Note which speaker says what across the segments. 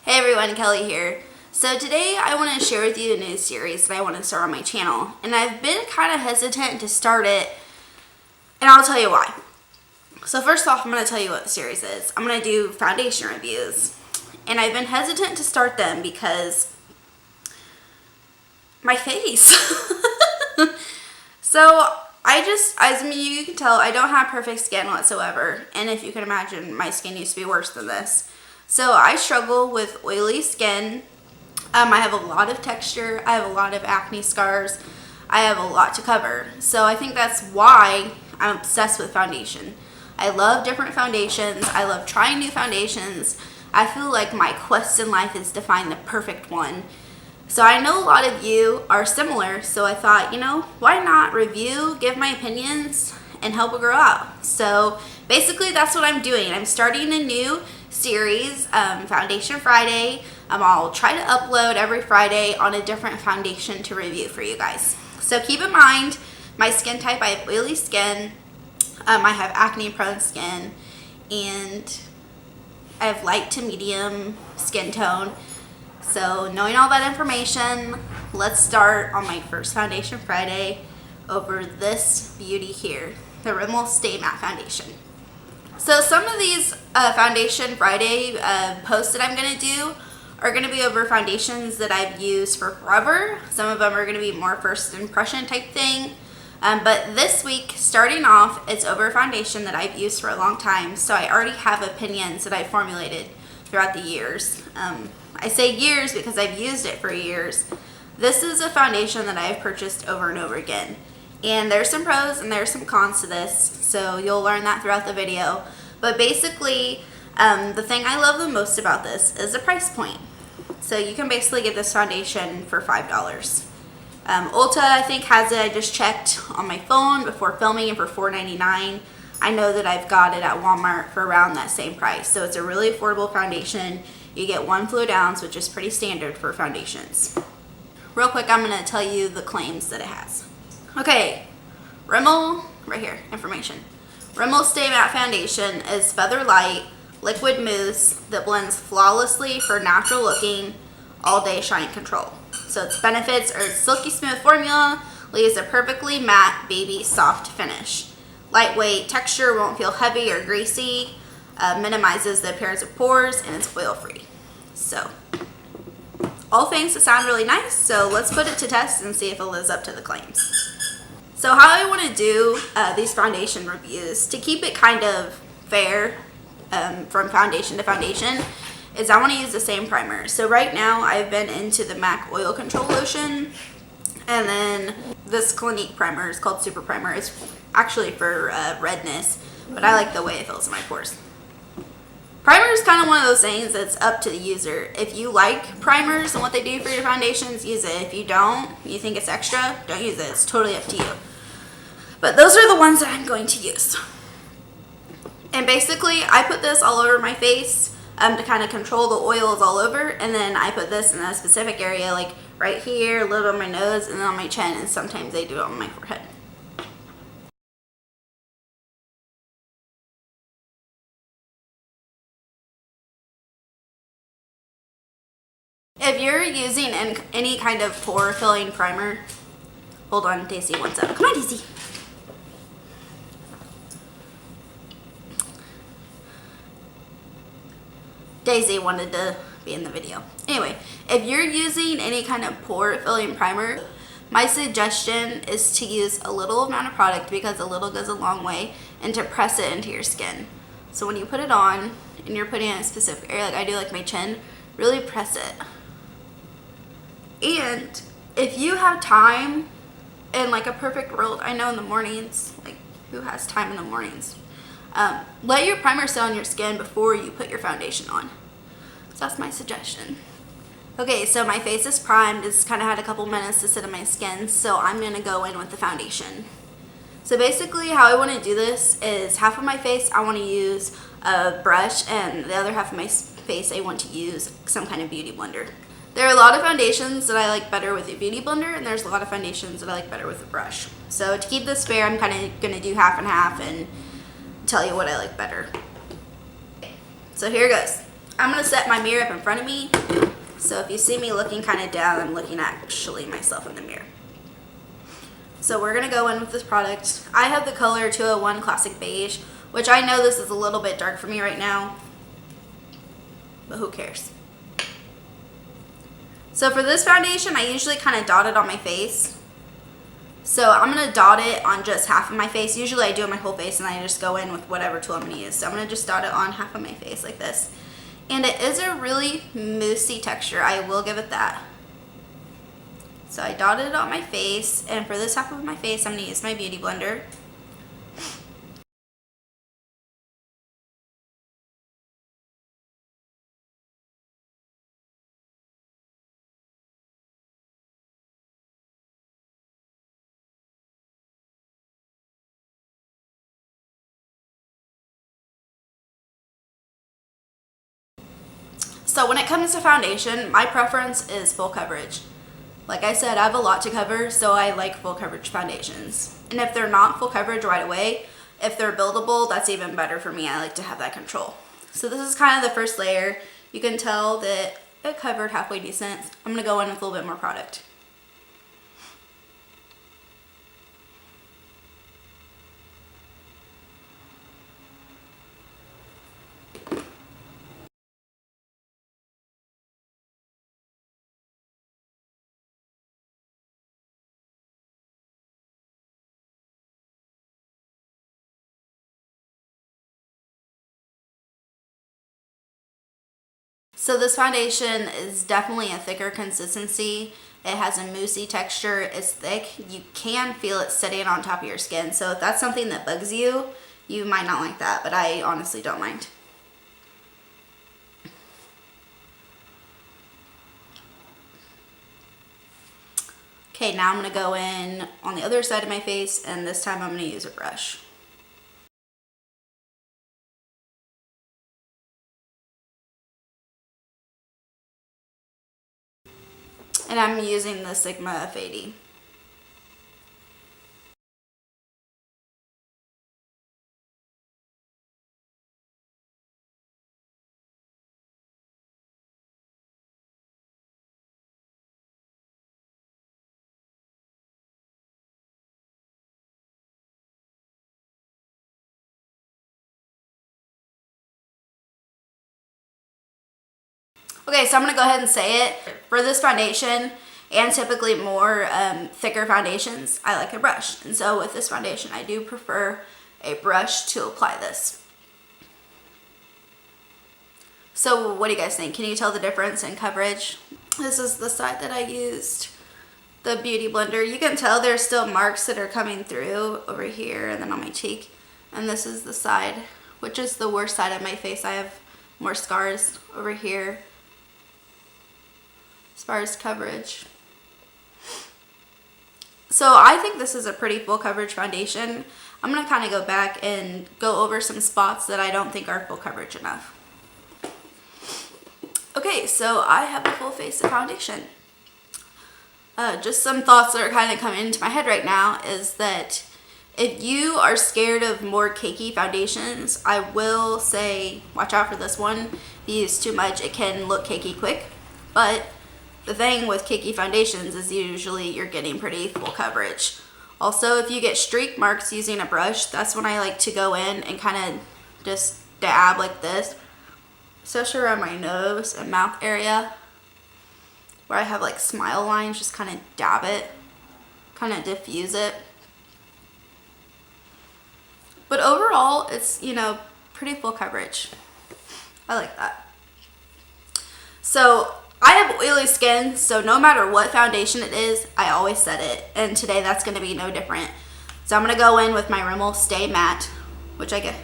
Speaker 1: Hey everyone, Kelly here. So today I want to share with you a new series that I want to start on my channel. And I've been kind of hesitant to start it, and I'll tell you why. So first off, I'm going to tell you what the series is. I'm going to do foundation reviews. And I've been hesitant to start them because my face. So as you can tell, I don't have perfect skin whatsoever. And if you can imagine, my skin used to be worse than this. So I struggle with oily skin. I have a lot of texture. I have a lot of acne scars. I have a lot to cover. So I think that's why I'm obsessed with foundation. I love different foundations. I love trying new foundations. I feel like my quest in life is to find the perfect one. So I know a lot of you are similar. So I thought, why not review, give my opinions, and help it grow out. So basically that's what I'm doing. I'm starting a new series, Foundation Friday. I'll try to upload every Friday on a different foundation to review for you guys. So keep in mind, my skin type, I have oily skin, I have acne prone skin, and I have light to medium skin tone. So knowing all that information, let's start on my first Foundation Friday over this beauty here, the Rimmel Stay Matte Foundation. So some of these Foundation Friday posts that I'm going to do are going to be over foundations that I've used for forever. Some of them are going to be more first impression type thing. But this week, starting off, it's over a foundation that I've used for a long time. So I already have opinions that I've formulated throughout the years. I say years because I've used it for years. This is a foundation that I've purchased over and over again. And there's some pros and there's some cons to this, so you'll learn that throughout the video. But basically, the thing I love the most about this is the price point. So you can basically get this foundation for $5. Ulta, I think, has it. I just checked on my phone before filming and for $4.99. I know that I've got it at Walmart for around that same price. So it's a really affordable foundation. You get 1 fluid ounce, which is pretty standard for foundations. Real quick, I'm going to tell you the claims that it has. Okay, Rimmel, right here, information. Rimmel Stay Matte Foundation is feather light, liquid mousse that blends flawlessly for natural looking, all day shine control. So its benefits are silky smooth formula, leaves a perfectly matte, baby soft finish. Lightweight texture, won't feel heavy or greasy, minimizes the appearance of pores, and it's oil free. So, all things that sound really nice, so let's put it to test and see if it lives up to the claims. So how I want to do these foundation reviews, to keep it kind of fair from foundation to foundation, is I want to use the same primer. So right now I've been into the MAC Oil Control Lotion, and then this Clinique primer is called Super Primer. It's actually for redness, but I like the way it fills in my pores. Primer is kind of one of those things that's up to the user. If you like primers and what they do for your foundations, use it. If you don't, you think it's extra, don't use it. It's totally up to you. But those are the ones that I'm going to use. And basically, I put this all over my face to kind of control the oils all over. And then I put this in a specific area, like right here, a little on my nose, and then on my chin. And sometimes I do it on my forehead. If you're using any kind of pore filling primer, hold on, Daisy wants up. Come on, Daisy. Daisy wanted to be in the video. Anyway, if you're using any kind of pore filling primer, my suggestion is to use a little amount of product because a little goes a long way, and to press it into your skin. So when you put it on and you're putting it in a specific area, like I do, like my chin, really press it. And if you have time in like a perfect world, I know in the mornings, like who has time in the mornings? Let your primer sit on your skin before you put your foundation on. So that's my suggestion. Okay, so my face is primed. It's kind of had a couple minutes to sit on my skin, so I'm going to go in with the foundation. So basically how I want to do this is half of my face I want to use a brush, and the other half of my face I want to use some kind of beauty blender. There are a lot of foundations that I like better with a beauty blender, and there's a lot of foundations that I like better with a brush. So to keep this fair, I'm kind of going to do half and half and tell you what I like better. So here goes. I'm going to set my mirror up in front of me. So if you see me looking kind of down, I'm looking actually myself in the mirror. So we're going to go in with this product. I have the color 201 Classic Beige, which I know this is a little bit dark for me right now, but who cares? So for this foundation, I usually kind of dot it on my face. So I'm going to dot it on just half of my face. Usually I do it on my whole face and I just go in with whatever tool I'm going to use. So I'm going to just dot it on half of my face like this. And it is a really moussey texture, I will give it that. So I dotted it on my face, and for this half of my face, I'm going to use my Beauty Blender. So when it comes to foundation, my preference is full coverage. Like I said, I have a lot to cover, so I like full coverage foundations. And if they're not full coverage right away, if they're buildable, that's even better for me. I like to have that control. So this is kind of the first layer. You can tell that it covered halfway decent. I'm going to go in with a little bit more product. So this foundation is definitely a thicker consistency. It has a moussey texture. It's thick. You can feel it sitting on top of your skin. So if that's something that bugs you, you might not like that, but I honestly don't mind. Okay, now I'm going to go in on the other side of my face, and this time I'm going to use a brush. And I'm using the Sigma F80. Okay, so I'm going to go ahead and say it. For this foundation, and typically more thicker foundations, I like a brush. And so with this foundation, I do prefer a brush to apply this. So what do you guys think? Can you tell the difference in coverage? This is the side that I used the Beauty Blender. You can tell there's still marks that are coming through over here and then on my cheek. And this is the side, which is the worst side of my face. I have more scars over here as far as coverage. So I think this is a pretty full coverage foundation. I'm going to kind of go back and go over some spots that I don't think are full coverage enough. Okay, so I have a full face of foundation. Just some thoughts that are kind of coming into my head right now is that if you are scared of more cakey foundations, I will say watch out for this one. If you use too much, it can look cakey quick. But the thing with cakey foundations is usually you're getting pretty full coverage. Also, if you get streak marks using a brush, that's when I like to go in and kind of just dab like this, especially around my nose and mouth area where I have like smile lines, just kind of dab it, kind of diffuse it. But overall, it's, you know, pretty full coverage. I like that. So I have oily skin, so no matter what foundation it is, I always set it. And today that's going to be no different. So I'm going to go in with my Rimmel Stay Matte, which I get,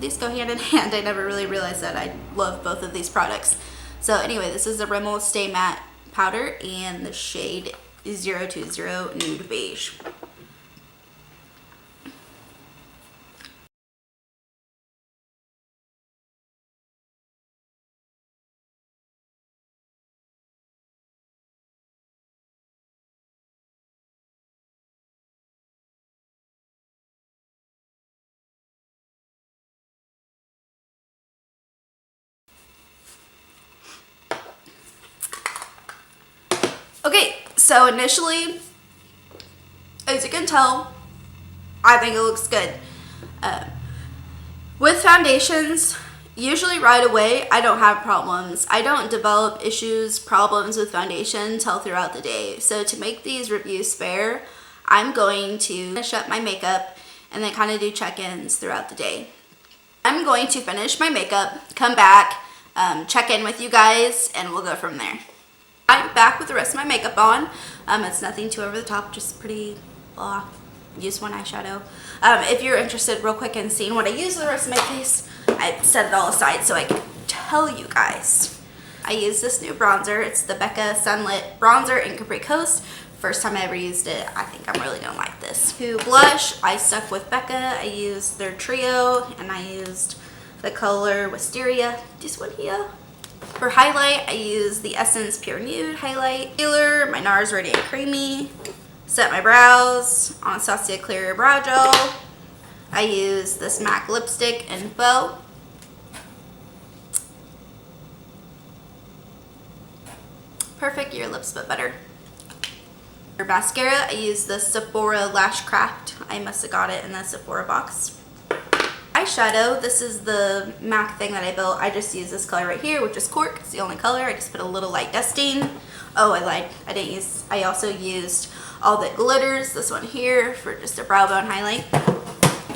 Speaker 1: these go hand in hand. I never really realized that. I love both of these products. So anyway, this is the Rimmel Stay Matte powder and the shade 020 Nude Beige. So initially, as you can tell, I think it looks good. With foundations, usually right away, I don't have problems. I don't develop problems with foundation until throughout the day. So to make these reviews fair, I'm going to finish up my makeup and then kind of do check-ins throughout the day. I'm going to finish my makeup, come back, check in with you guys, and we'll go from there. I'm back with the rest of my makeup on. It's nothing too over the top, just pretty blah. Use one eyeshadow. If you're interested real quick in seeing what I use for the rest of my face, I set it all aside so I can tell you guys. I use this new bronzer. It's the Becca Sunlit Bronzer in Capri Coast. First time I ever used it. I think I'm really gonna like this. To blush, I stuck with Becca. I used their trio and I used the color Wisteria, this one here. For highlight, I use the Essence Pure Nude Highlight Concealer, my NARS Radiant Creamy. Set my brows, Anastasia Clear Brow Gel. I use this MAC lipstick in Faux. Perfect, your lips but better. For mascara, I use the Sephora Lash Craft. I must have got it in the Sephora box. Eyeshadow, this is the MAC thing that I built. I just use this color right here, which is Cork. It's the only color. I just put a little light dusting. Oh, I lied. I also used all the glitters, this one here, for just a brow bone highlight.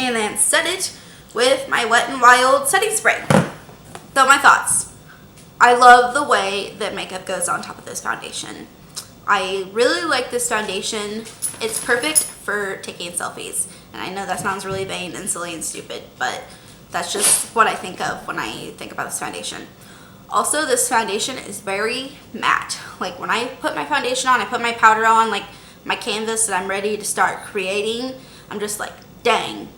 Speaker 1: And then set it with my Wet n Wild setting spray. So my thoughts. I love the way that makeup goes on top of this foundation. I really like this foundation. It's perfect for taking selfies. And I know that sounds really vain and silly and stupid, but that's just what I think of when I think about this foundation. Also, this foundation is very matte. Like when I put my foundation on, I put my powder on, like my canvas that I'm ready to start creating, I'm just like, dang,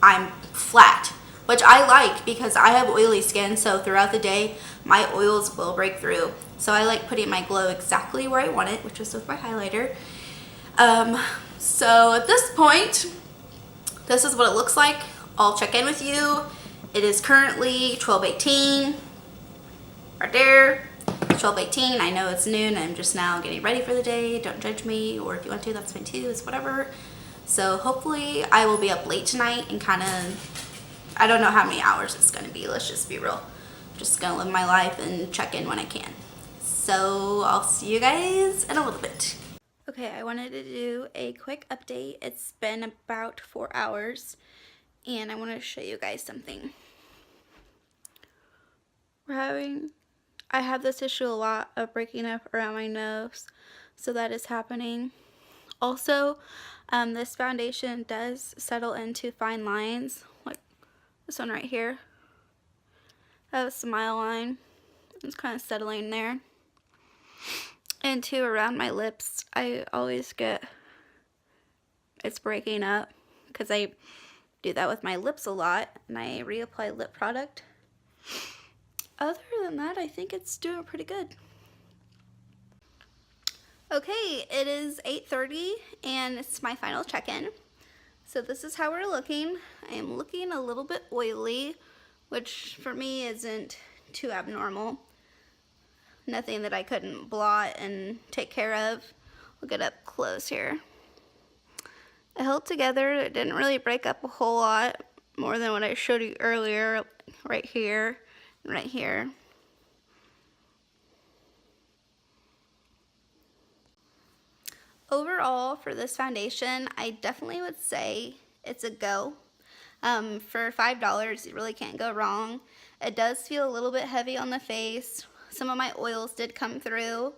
Speaker 1: I'm flat. Which I like because I have oily skin, so throughout the day, my oils will break through. So I like putting my glow exactly where I want it, which is with my highlighter. So at this point, this is what it looks like. I'll check in with you. It is currently 12:18. Right there. 12:18. I know it's noon. I'm just now getting ready for the day. Don't judge me, or if you want to, that's fine too. It's whatever. So hopefully I will be up late tonight and kind of, I don't know how many hours it's going to be. Let's just be real. Just going to live my life and check in when I can. So I'll see you guys in a little bit. Okay, I wanted to do a quick update. It's been about 4 hours and I want to show you guys something. I have this issue a lot of breaking up around my nose, so that is happening. Also, this foundation does settle into fine lines, like this one right here. I have a smile line. It's kind of settling there. And too, around my lips, I always get, it's breaking up because I do that with my lips a lot and I reapply lip product. Other than that, I think it's doing pretty good. Okay, it is 8:30 and it's my final check-in. So this is how we're looking. I am looking a little bit oily, which for me isn't too abnormal. Nothing that I couldn't blot and take care of. We'll get up close here. It held together. It didn't really break up a whole lot more than what I showed you earlier, right here and right here. Overall, for this foundation, I definitely would say it's a go. For $5, you really can't go wrong. It does feel a little bit heavy on the face. Some of my oils did come through,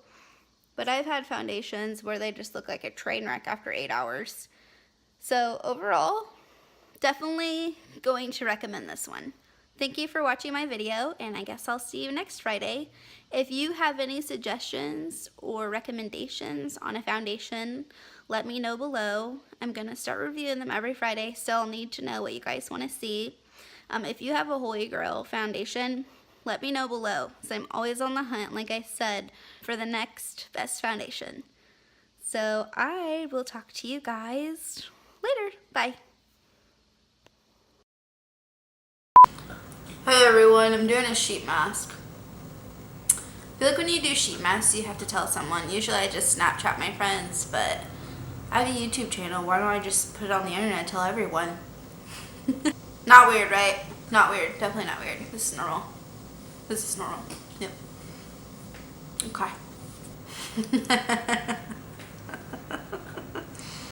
Speaker 1: but I've had foundations where they just look like a train wreck after 8 hours. So overall, definitely going to recommend this one. Thank you for watching my video, and I guess I'll see you next Friday. If you have any suggestions or recommendations on a foundation, let me know below. I'm going to start reviewing them every Friday, so I'll need to know what you guys want to see. If you have a Holy Grail foundation, let me know below, so I'm always on the hunt, like I said, for the next best foundation. So I will talk to you guys later. Bye. Hey everyone, I'm doing a sheet mask. feel like when you do sheet masks, you have to tell someone. Usually I just Snapchat my friends, but I have a YouTube channel. Why don't I just put it on the internet and tell everyone? Not weird, right? Not weird. Definitely not weird. This is normal. This is normal. Yep. Okay.